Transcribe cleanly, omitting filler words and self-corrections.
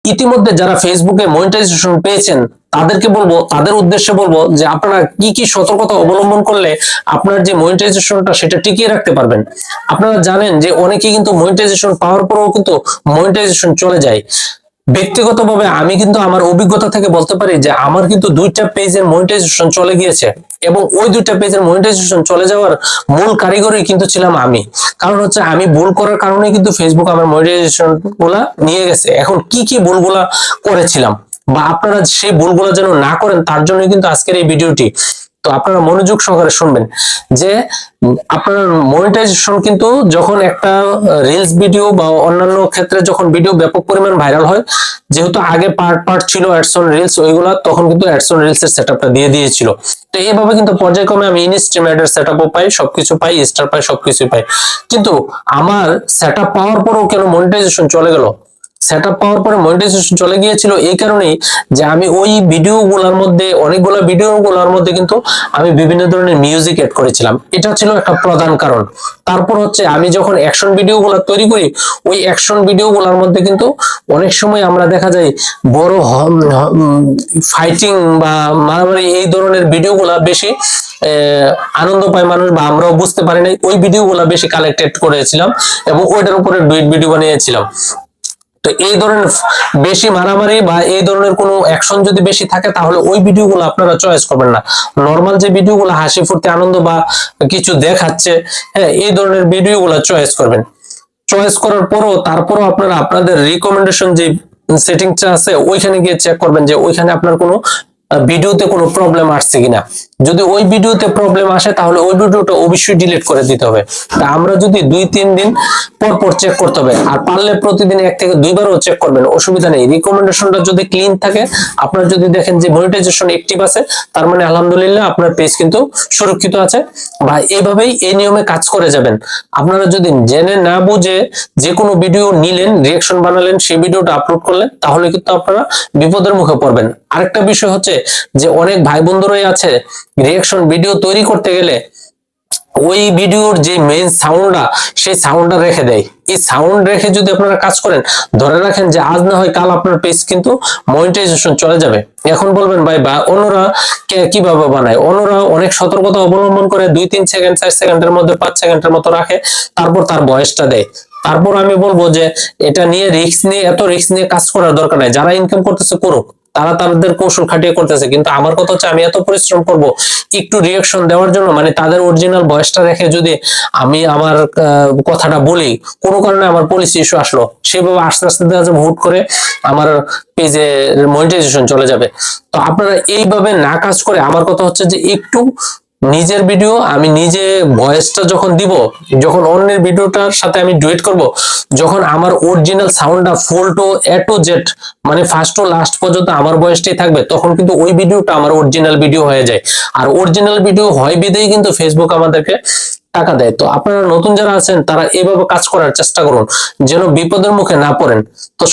ইতিমধ্যে যারা ফেসবুকে মনিটাইজেশন পেয়েছেন তাদেরকে বলবো, তাদের উদ্দেশ্যে বলবো যে আপনারা কি কি সতর্কতা অবলম্বন করলে আপনার যে মনিটাইজেশনটা সেটা টিকিয়ে রাখতে পারবেন। আপনারা জানেন যে অনেকেই কিন্তু মনিটাইজেশন পাওয়ার পরেও কিন্তু মনিটাইজেশন চলে যায়। ব্যক্তিগতভাবে আমি কিন্তু আমার অভিজ্ঞতা থেকে বলতে পারি যে আমার কিন্তু 2টা পেজের মনিটাইজেশন চলে গিয়েছে, এবং ওই 2টা পেজের মনিটাইজেশন চলে যাওয়ার মূল কারিগরই কিন্তু ছিলাম আমি। কারণ হচ্ছে আমি ভুল করার কারণে কিন্তু ফেসবুক আমার মনিটাইজেশন গুলা নিয়ে গেছে। এখন কি কি ভুলগুলা করেছিলাম বা আপনারা সেই ভুলগুলো যেন না করেন তার জন্য কিন্তু আজকের এই ভিডিওটি। তো আপনারা মনোযোগ সহকারে শুনবেন যে আপনার মনিটাইজেশন কিন্তু যখন একটা রিলস ভিডিও বা অন্যান্য ক্ষেত্রে যখন ভিডিও ব্যাপক পরিমাণ ভাইরাল হয়, যেহেতু আগে পার্ট পার্ট ছিল অ্যাডস অন রিলস, ওইগুলা তখন কিন্তু অ্যাডস অন রিলস এর সেটআপটা দিয়ে দিয়েছিল। তো এইভাবে কিন্তু পর্যায়ক্রমে আমি ইনস্ট্রিম অ্যাড এর সেটআপও পাই, সবকিছু পাই, স্টার পাই, সবকিছু পাই। কিন্তু আমার সেটআপ পাওয়ার পরেও কেন মনিটাইজেশন চলে গেল? সেটআপ পাওয়ার পরে মনিটাইজেশন চলে গিয়েছিল এই কারণেই যে আমি ওই ভিডিওগুলোর মধ্যে, অনেকগুলো ভিডিওগুলোর মধ্যে কিন্তু আমি বিভিন্ন ধরনের মিউজিক এড করেছিলাম। এটা ছিল একটা প্রধান কারণ। তারপর হচ্ছে আমি যখন অ্যাকশন ভিডিওগুলো তৈরি করি, ওই অ্যাকশন ভিডিওগুলোর মধ্যে কিন্তু অনেক সময় আমরা দেখা যায় বড় ফাইটিং বা মারামারি এই ধরনের ভিডিওগুলা বেশি আনন্দ পায় মানুষ, বা আমরাও বুঝতে পারি নাই, ওই ভিডিওগুলা বেশি কালেক্টেড করেছিলাম এবং ওইটার উপরে ডুইট ভিডিও বানিয়েছিলাম। তো এই ধরনের বেশি মারামারি বা এই ধরনের কোনো অ্যাকশন যদি বেশি থাকে তাহলে ওই ভিডিওগুলো আপনারা চয়েস করবেন না। নরমাল যে ভিডিওগুলো হাসি ফুর্তি আনন্দ বা কিছু দেখাচ্ছে, হ্যাঁ, এই ধরনের ভিডিওগুলো চয়েস করবেন। চয়েস করার পরও তারপরও আপনারা আপনাদের রিকমেন্ডেশন যে সেটিংসটা আছে ওইখানে গিয়ে চেক করবেন যে ওইখানে আপনার কোনো ভিডিওতে কোনো প্রবলেম আসছে কিনা। যদি ওই ভিডিওতে প্রবলেম আসে তাহলে ওই ভিডিওটা অবশ্যই ডিলিট করে দিতে হবে। তা আমরা যদি 2-3 দিন পর পর চেক করতে হবে, আর পারলে প্রতিদিন 1 থেকে 2বারও চেক করবেন, অসুবিধা নেই। রিকমেন্ডেশনটা যদি ক্লিন থাকে, আপনার যদি দেখেন যে মনিটাইজেশন অ্যাক্টিভ আছে, তার মানে আলহামদুলিল্লাহ আপনার পেজ কিন্তু সুরক্ষিত আছে। বা এইভাবেই এই নিয়মে কাজ করে যাবেন। আপনারা যদি জেনে না বুঝে যে কোনো ভিডিও নিলেন, রিঅ্যাকশন বানালেন, সেই ভিডিওটা আপলোড করলেন, তাহলে কিন্তু আপনারা বিপদের মুখে পড়বেন। আরেকটা বিষয় হচ্ছে যে অনেক ভাই বন্ধুরাই আছে রিঅ্যাকশন ভিডিও তৈরি করতে গেলে ওই ভিডিওর যে মেইন সাউন্ডটা, সেই সাউন্ডটা রেখে দেয়। এই সাউন্ড রেখে যদি আপনারা কাজ করেন, ধরে রাখেন যে আজ না হয় কাল আপনার পেজ কিন্তু মনিটাইজেশন চলে যাবে। এখন বলবেন ভাই বা অন্যরা কিভাবে বানায়? অন্যরা অনেক সতর্কতা অবলম্বন করে 2-3 সেকেন্ড, 4 সেকেন্ডের মধ্যে 5 সেকেন্ডের মতো রাখে, তারপর তার ভয়েসটা দেয়। তারপর আমি বলবো যে এটা নিয়ে রিস্ক নিয়ে, এত রিস্ক নিয়ে কাজ করার দরকার নাই। যারা ইনকাম করতেছে করুক, তারা তাদের কৌশল খাটিয়ে করতেছে, কিন্তু আমার কথা হচ্ছে আমি এত পরিশ্রম করব একটু রিঅ্যাকশন দেওয়ার জন্য, মানে তাদের অরিজিনাল ভয়েসটা রেখে যদি আমি আমার কথাটা বলি, কোনো কারণে আমার পলিসি ইস্যু আসলো, সেভাবে আস্তে আস্তে দেখা যাবে হুট করে আমার পেজে মনিটাইজেশন চলে যাবে। তো আপনারা এইভাবে না কাজ করে, আমার কথা হচ্ছে যে একটু নিজের ভিডিও আমি নিজে ভয়েসটা যখন দিব, যখন অন্যের ভিডিওটার সাথে আমি ডুয়েট করব, যখন আমার অরিজিনাল সাউন্ডটা ফুল টু এ টু জেড, মানে ফার্স্ট টু লাস্ট পর্যন্ত আমার ভয়েসটাই থাকবে, তখন কিন্তু ওই ভিডিওটা আমার অরিজিনাল ভিডিও হয়ে যায়। আর অরিজিনাল ভিডিও হয় বিধেই কিন্তু ফেসবুক আমাদেরকে টাকা দেয়। তো আপনারা নতুন যারা আছেন তারা এভাবে কাজ করার চেষ্টা করুন, যেন বিপদের মুখে না পড়েন। তো